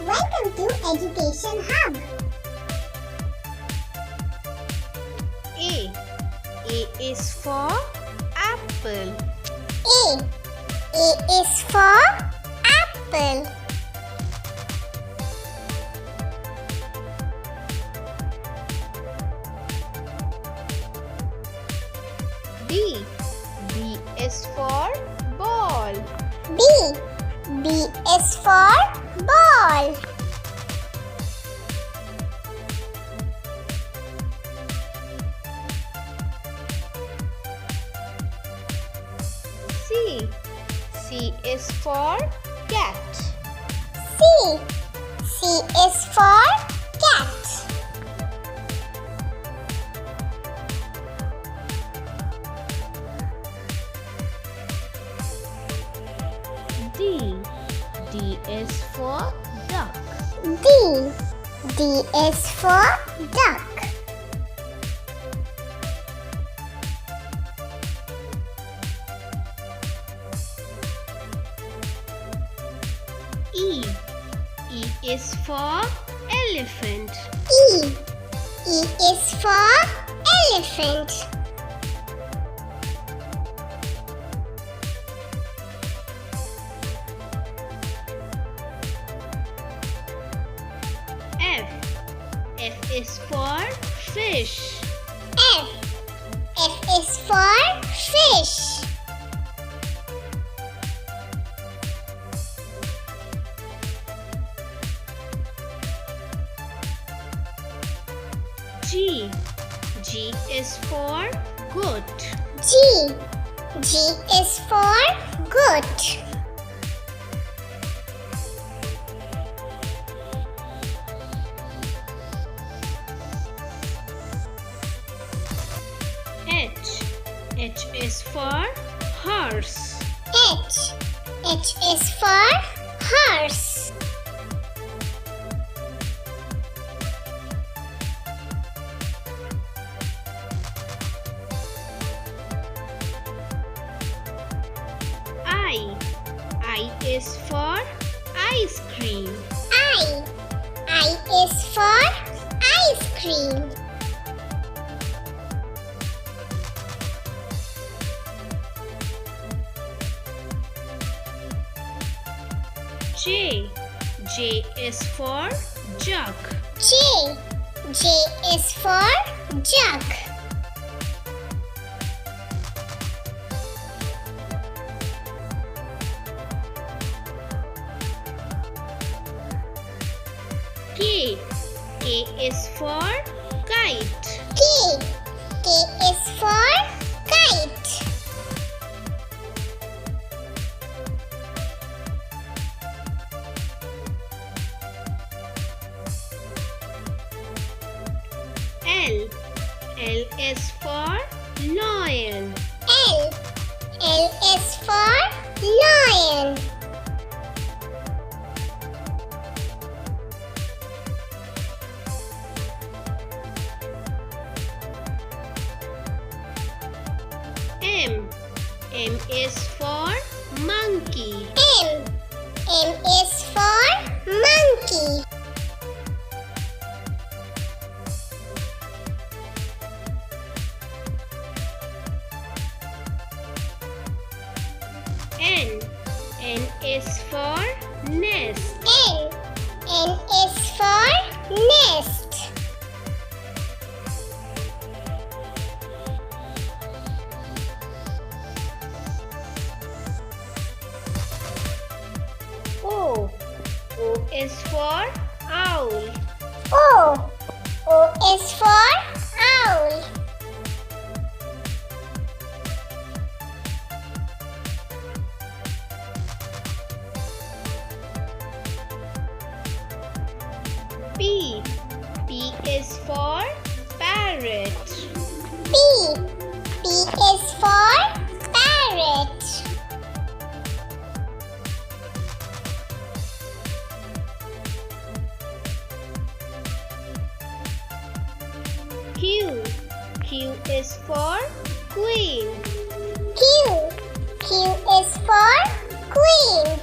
Welcome to Education Hub. A. A is for apple. A. A is for apple. B. B is for ball. B. B is for ball. C. C is for cat. C. C is for cat. D. D is for duck. D. D is for duck. E. E is for elephant. E. E is for elephant. F. F is for fish. F. F is for fish. G. G is for goat. G. G is for goat. H. H is for horse. H. H is for horse. I. I is for ice cream. I. I is for ice cream. J. J is for jug. J. J is for jug. K. K is for kite. K. K is for kite. L. L is for lion. L. L is for lion. M. M is for monkey. M. M is for monkey. N. N is for nest. N. N is for nest. O. O is for owl. O. O is for owl. P. P is for parrot. P. P is for parrot. Q. Q is for queen. Q. Q is for queen.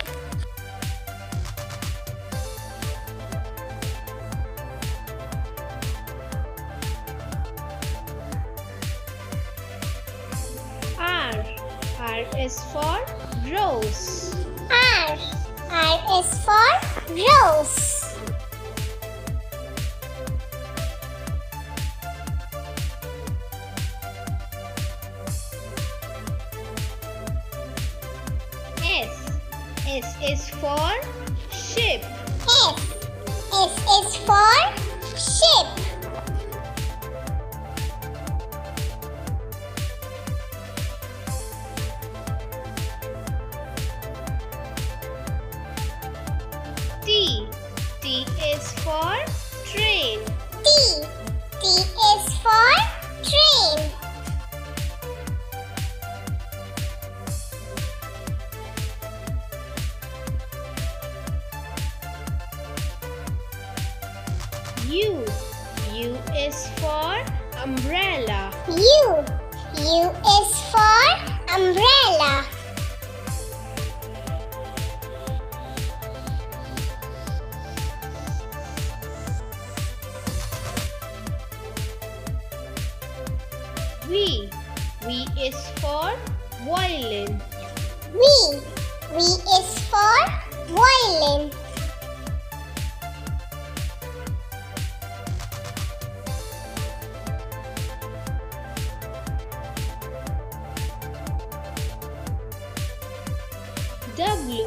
R is for rose. R. R is for rose. S. S is for ship. S. S is for ship. T. T is for train. T. T is for train. U. U is for umbrella. U. U is for umbrella. V. V is for violin. V. V is for violin. W.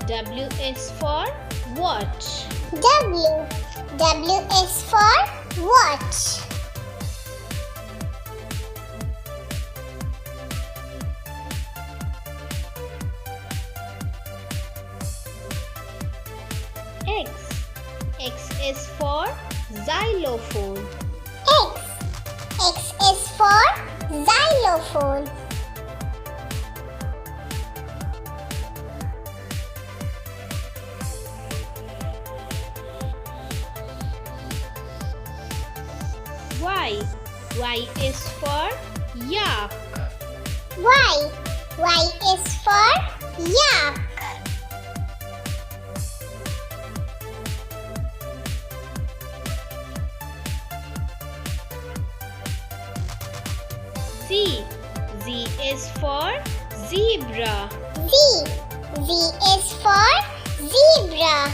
W is for watch. W. W is for watch. X. X is for xylophone. X. X is for xylophone. Y. Y is for yak. Y. Y is for yak. Z. Z is for zebra. Z. Z is for zebra.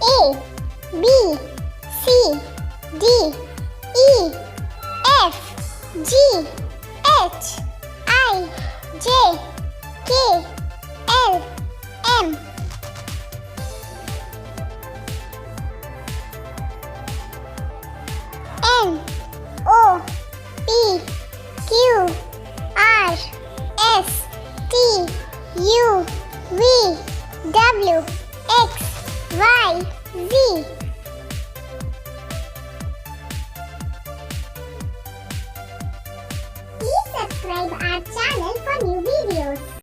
A, B, C, D, E, F, G, H, I, J, K,